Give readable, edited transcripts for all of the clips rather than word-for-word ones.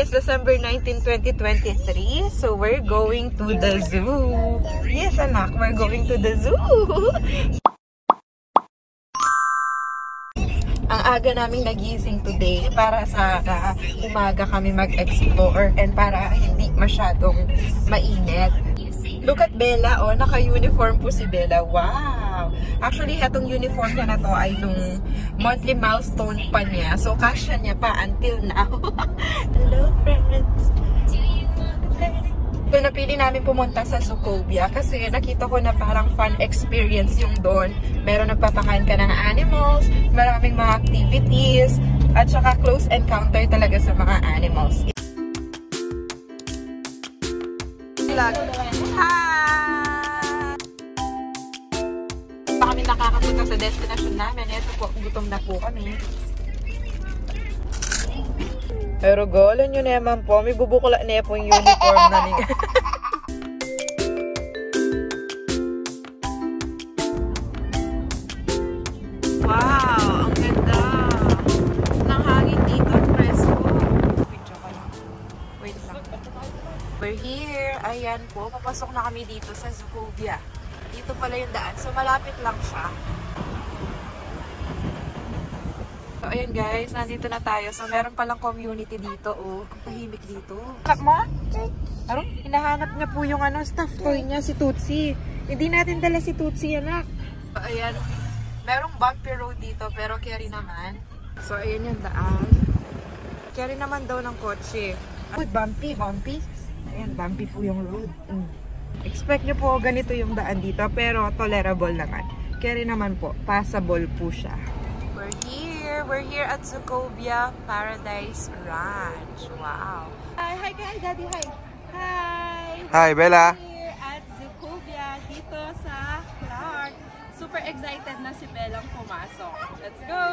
Today is December 19, 2023. So we're going to the zoo. Yes, anak, we're going to the zoo. Ang aga naming nagising today para sa umaga kami mag-explore and para hindi masyadong mainit. Look at Bella, oh, naka-uniform po si Bella. Wow! Actually, itong uniform niya na to ay nung monthly milestone pa niya. So, kasya niya pa until now. Hello, friends! So, napili namin pumunta sa Zootopia kasi nakita ko na parang fun experience yung doon. Meron nagpapakain ka ng animals, maraming mga activities, at saka close encounter talaga sa mga animals. Hi! Pa kami nakakapunta sa destination namin. Ito po, gutom na po kami. Pero golan nyo naman po, may bubukla na po yung uniform na niya. Wow, ang ganda ng hangin dito, presko. Wait lang. We're here. Ayan po, papasok na kami dito sa Zootopia. Dito pala yung daan, so malapit lang siya. So, ayan guys, nandito na tayo. So, meron palang community dito, oh. Tahimik dito. Kap mo? Parang hinahanap niya po yung staff toy niya, si Tootsie. Hindi natin dala si Tootsie, anak. So, ayan. Merong bumpy road dito, pero carry naman. So, ayan yung daan. Carry naman daw ng kotse. Uy, bumpy. Ayan, bumpy po yung road. Expect nyo po ganito yung daan dito, pero tolerable naman. Carry naman po. Passable po siya. We're here at Zootopia Paradise Ranch. Wow. Hi guys, Daddy, hi. Hi. Hi, Bella. We're here at Zootopia dito sa Clark. Super excited na si Bellang pumasok. Let's go.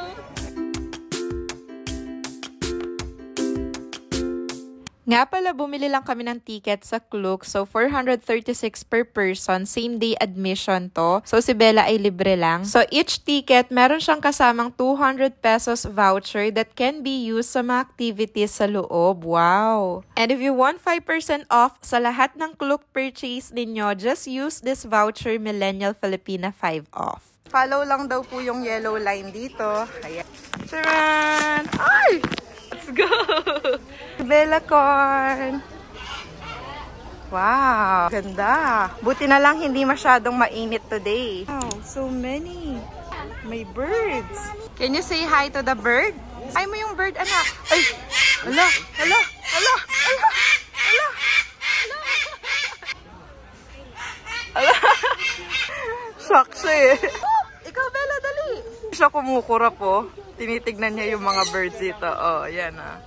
Nga pala, bumili lang kami ng ticket sa Klook. So, 436 per person. Same day admission to. So, si Bella ay libre lang. So, each ticket, meron siyang kasamang 200 pesos voucher that can be used sa mga activities sa loob. Wow! And if you want 5% off sa lahat ng Klook purchase ninyo, just use this voucher Millennial Filipina 5 off. Follow lang daw po yung yellow line dito. Ayan. Charan! Ay! Let's go! Bella Corn! Wow! Ganda! Buti na lang hindi masyadong mainit today. Wow! So many! May birds! Can you say hi to the bird? Hi mo yung bird, anak! Ay! Hala! Hala! Hala! Hala! Hala! Hala! Shock siya eh! Oh! Ikaw, Bella, dali! Siya kumukura po. Tinitignan niya yung mga birds dito. Oh, yan ah.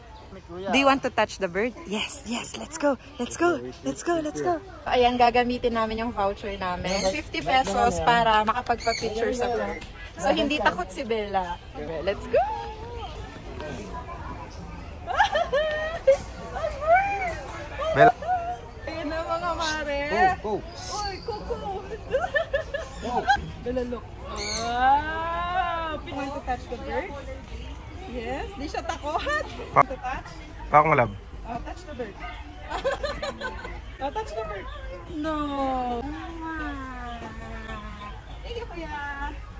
Do you want to touch the bird? Yes, yes. Let's go. Let's go. Let's go. Let's go. Ayan, gagamitin namin yung voucher namin. 50 pesos para makapagpa-picture sa bird. So, hindi takot si Bella. Let's go. Bella. Ayan na mga mare. Go. Uy, kuko. Bella, look. Wow! You want to touch the bird? Yes. Di siya takot. Want to touch? Pakong lab. Oh, touch the bird. Oh, touch the bird. No. Thank you, kuya.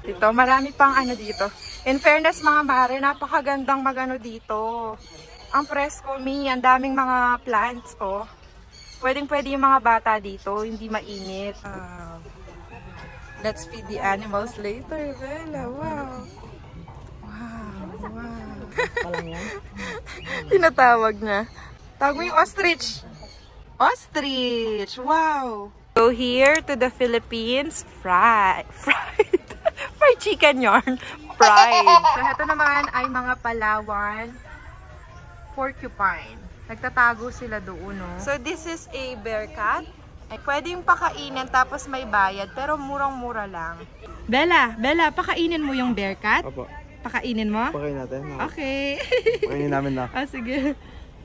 Dito, marami pang dito. In fairness, mga mare, napakagandang dito. Ang presko, ang daming mga plants, oh. Pwedeng-pwede yung mga bata dito, hindi mainit. Let's feed the animals later, Bella. Wow. Tinatawag niya. Tawag mo yung ostrich. Ostrich. Wow. So here to the Philippines, fried chicken yarn. Fried. So ito naman ay mga Palawan porcupine. Nagtatago sila doon, no? So this is a bear cat. Pwedeng pakainin tapos may bayad, pero murang-mura lang. Bella, pakainin mo yung bear cat? Opo. Pakainin mo? Pakainin natin. Okay. Pakainin namin na. Sige.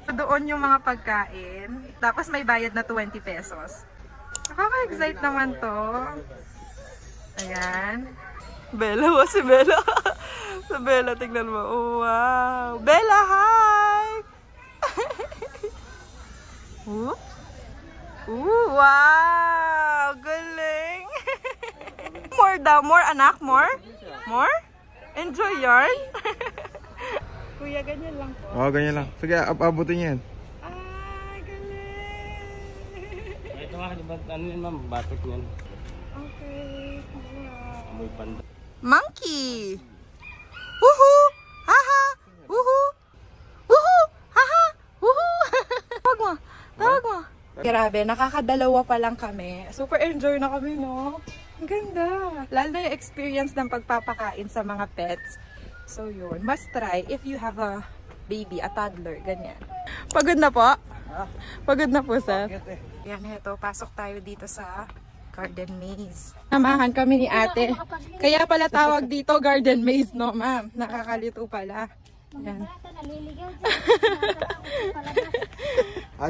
Doon yung mga pagkain. Tapos may bayad na 20 pesos. Nakaka-excite naman to. Ayan. Bella, si Bella. Si Bella, tignan mo. Oh, wow. Bella, hi! Wow! Galing! More daw. More, anak? More? More? Enjoy yarn? Kuya, ganyan lang po. Oo, ganyan lang. Sige, abutin yan. Ah, galing! Ito nga, ano yun ma'am? Batok yan. Okay. Amoy panda. Monkey! Woohoo! Haha! Woohoo! Woohoo! Haha! Woohoo! Tawag mo! Tawag mo! Grabe, nakakadalawa pa lang kami. Super enjoy na kami, no? Ang ganda! Lalo na yung experience ng pagpapakain sa mga pets. So yun, must try if you have a baby, a toddler, ganyan. Pagod na po? Pagod na po, sir. Yan, ito. Pasok tayo dito sa garden maze. Samahan kami ni ate. Kaya pala tawag dito garden maze, no, ma'am? Nakakalito pala. Yan.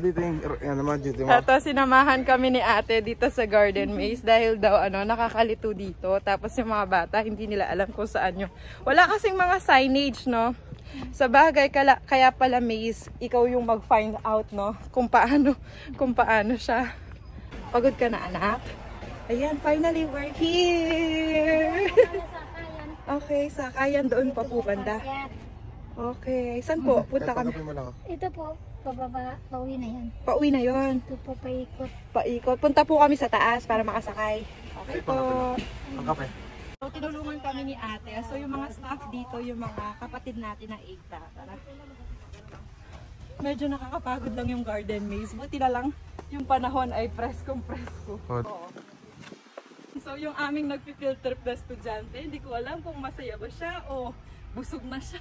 Dito yung, naman dito yung... Ito, sinamahan kami ni ate dito sa garden maze dahil daw, nakakalito dito. Tapos yung mga bata, hindi nila alam kung saan yung... Wala kasing mga signage, no? Sa bagay, kaya pala maze, ikaw yung mag-find out, no? Kung paano siya. Pagod ka na, anak? Ayan, finally, we're here! Okay, sakayan doon pa po banda. Okay, saan po? Punta kami. Ito po, pababa, pauwi na yan. Pauwi na yon. Ito po, paikot. Paikot. Punta po kami sa taas para makasakay. Okay po. Ang kape. So, tinulungan kami ni ate. So, yung mga staff dito, yung mga kapatid natin na Igta. Medyo nakakapagod lang yung garden maze. Buti na lang yung panahon ay preskong-presko. So, yung aming nagpi-field trip na estudyante, hindi ko alam kung masaya ba siya o busog na siya.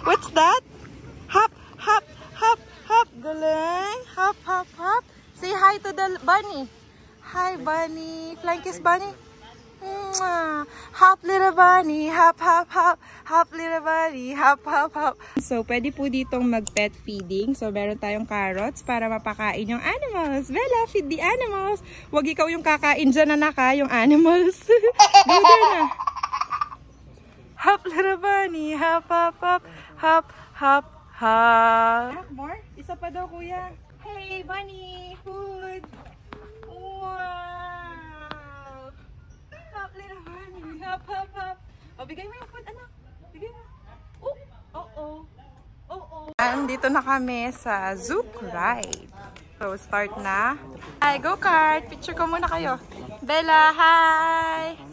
What's that? Hop, hop, hop, hop. Galing. Hop, hop, hop. Say hi to the bunny. Hi, bunny. Flying kiss, bunny. Mwah. Hop, little bunny. Hop, hop, hop. Hop, little bunny. Hop, hop, hop. So, pwede po ditong mag-pet feeding. So, meron tayong carrots para mapakain yung animals. Bella, feed the animals. Huwag ikaw yung kakain dyan, anak, ha? Yung animals. Go there na. Hop, little bunny. Hop, hop, hop. Hop, hop, hop. More? Isa pa daw, kuya. Hey, bunny. Food. Wow. Hop, little bunny. Hop, hop, hop. O, bigay mo yung food, anak. Bigay mo. Oh. Dito na kami sa Zouk ride. So, start na. Hi, go-kart. Picture ko muna kayo. Bella, hi.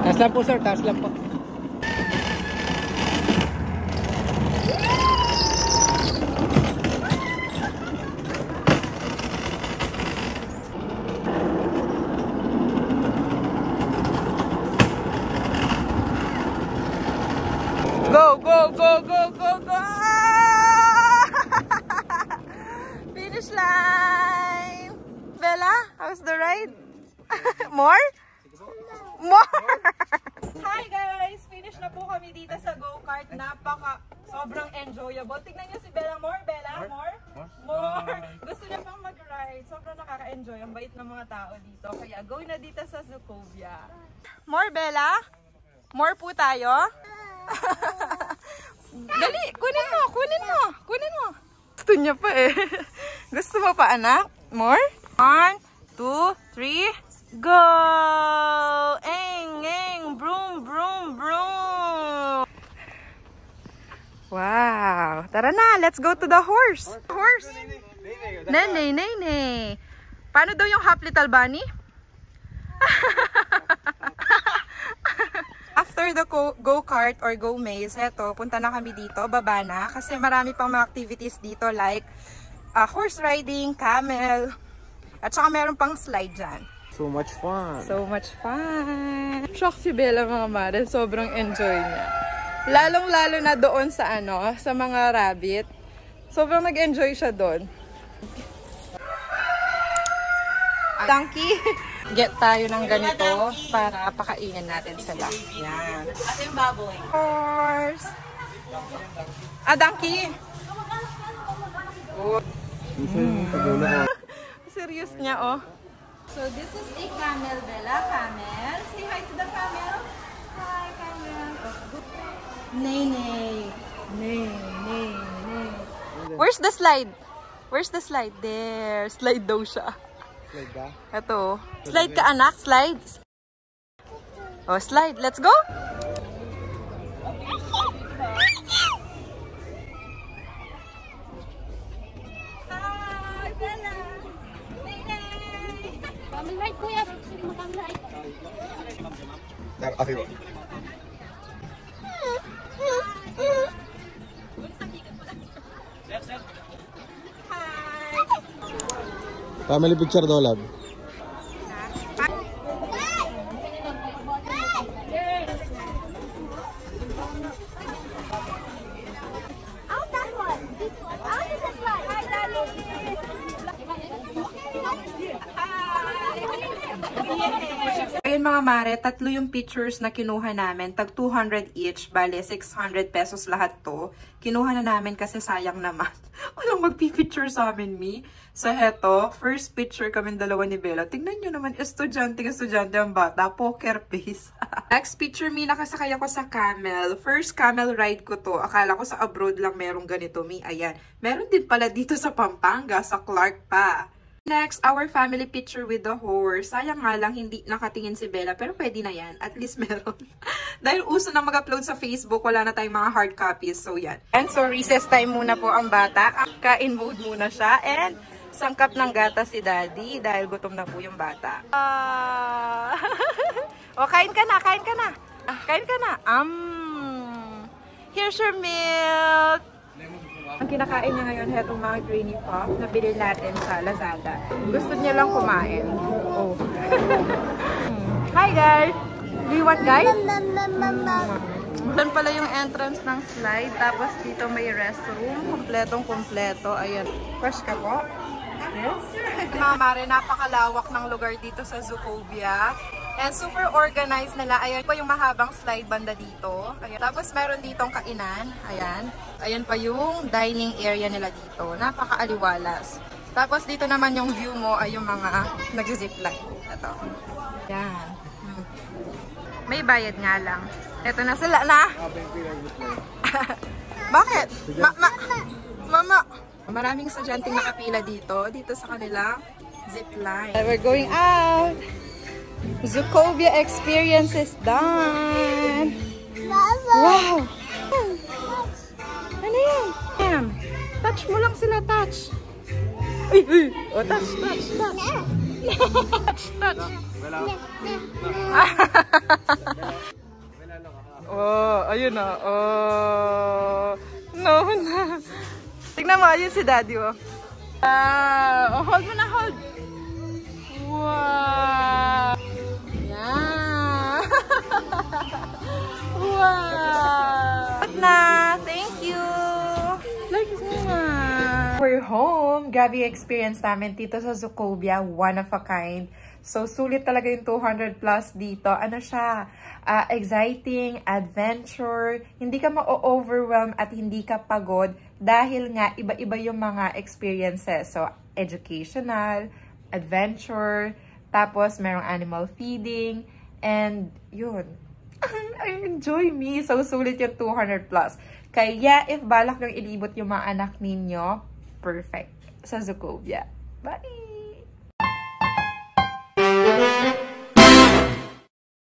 Taas lang po sir, taas lang po. Go, go, go, go, go, go! Finish line! Bella, how's the ride? More? More! Hi guys! Finish na po kami dito sa go-kart. Sobrang enjoyable. Tignan niyo si Bella. More, Bella? More? More! Gusto niya pang mag-ride. Sobrang nakaka-enjoy. Ang bait ng mga tao dito. Kaya go na dito sa Zoukobia. More, Bella? More po tayo? Dali! Kunin mo! Kunin mo! Kunin mo! Gusto niya pa eh. Gusto mo pa, anak? More? 1, 2, 3, go! Eng, eng! Broom, broom, broom! Wow! Tara na! Let's go to the horse! Horse! Nene, nene! Paano daw yung hop, little bunny? After the go-kart or go-maze, eto, punta na kami dito, baba na. Kasi marami pang mga activities dito like horse riding, camel, at saka meron pang slide dyan. So much fun. So much fun. Shock si Bella mga mare, sobrang enjoy niya. Lalong-lalo na doon sa sa mga rabbit. Sobrang nag-enjoy siya doon. Donkey. Get tayo ng ganito para pakainin natin sila. Yan. At yung baboy. Horse. Donkey. serious niya, oh. So, this is a camel, Bella. Camel. Say hi to the camel. Hi, camel. Nay, nay. Nay, nay, nay. Where's the slide? Where's the slide? There. Slide daw siya. Slide ka? Ito. Slide ka, anak. Slide. Oh, slide. Let's go. Hi, Bella. Nay, nay. Camel ride, kuya. Camel ride. Okay ba? Family picture daw, love. Out that one. Out is that one. Hi, darling. Ayun mga mare, tatlo yung pictures na kinuha namin. Tag 200 each, bale 600 pesos lahat to. Kinuha na namin kasi sayang naman. Walang magpipicture sa amin, mi. So heto, first picture kami dalawa ni Bella. Tingnan nyo naman, estudyante ang bata. Poker face. Next picture, mi, nakasakay ako sa camel. First camel ride ko to. Akala ko sa abroad lang merong ganito, mi. Ayan. Meron din pala dito sa Pampanga, sa Clark pa. Next, our family picture with the horse. Sayang nga lang, hindi nakatingin si Bella, pero pwede na yan. At least meron. Dahil uso na mag-upload sa Facebook, wala na tayong mga hard copies. So, yan. And so, recess time muna po ang bata. Kain mode muna siya. And, sangkap ng gata si Daddy dahil gutom na po yung bata. O, kain ka na, kain ka na. Kain ka na. Here's your milk. Ang kinakain niya ngayon, hetong mga Greeny Pop na bilhin natin sa Lazada. Gusto niya lang kumain. Oh. Hi guys! Do you want guys? Doon pala yung entrance ng slide. Tapos dito may restroom. Kompletong-kompleto. Ayan. Fresh ka po? Yes. Mga mare, napakalawak ng lugar dito sa Zoocobia. And super organized nila. Ayan pa yung mahabang slide banda dito. Ayan. Tapos meron ditong kainan. Ayan. Ayan pa yung dining area nila dito. Napakaaliwalas. Tapos dito naman yung view mo ay yung mga nag-zipline. Ito. Ayan. May bayad nga lang. Ito na sila na. Bakit? Mama. Maraming estudyanteng nakapila dito. Dito sa kanilang zipline. We're going out. Zoocobia experience is done. Wow! Ano yan? Touch mo lang sila, touch. Uy, uy! O, touch. Touch. Oh, ayun na. Oh. No. Tignan mo, ayun si Daddy, oh. Hold mo na, hold. Wow! Yeah! Wow! Na! Thank you! We're home! Grabe yung experience namin dito sa Zoocobia. One of a kind. So, sulit talaga yung 200 plus dito. Ano siya? Exciting, adventure. Hindi ka ma-overwhelm at hindi ka pagod dahil nga iba-iba yung mga experiences. So, educational, adventure, tapos merong animal feeding, and yun. I enjoy me. So, sulit yung 200 plus. Kaya, if balak nyo ilibot yung mga anak ninyo, perfect sa Zoocobia. Bye!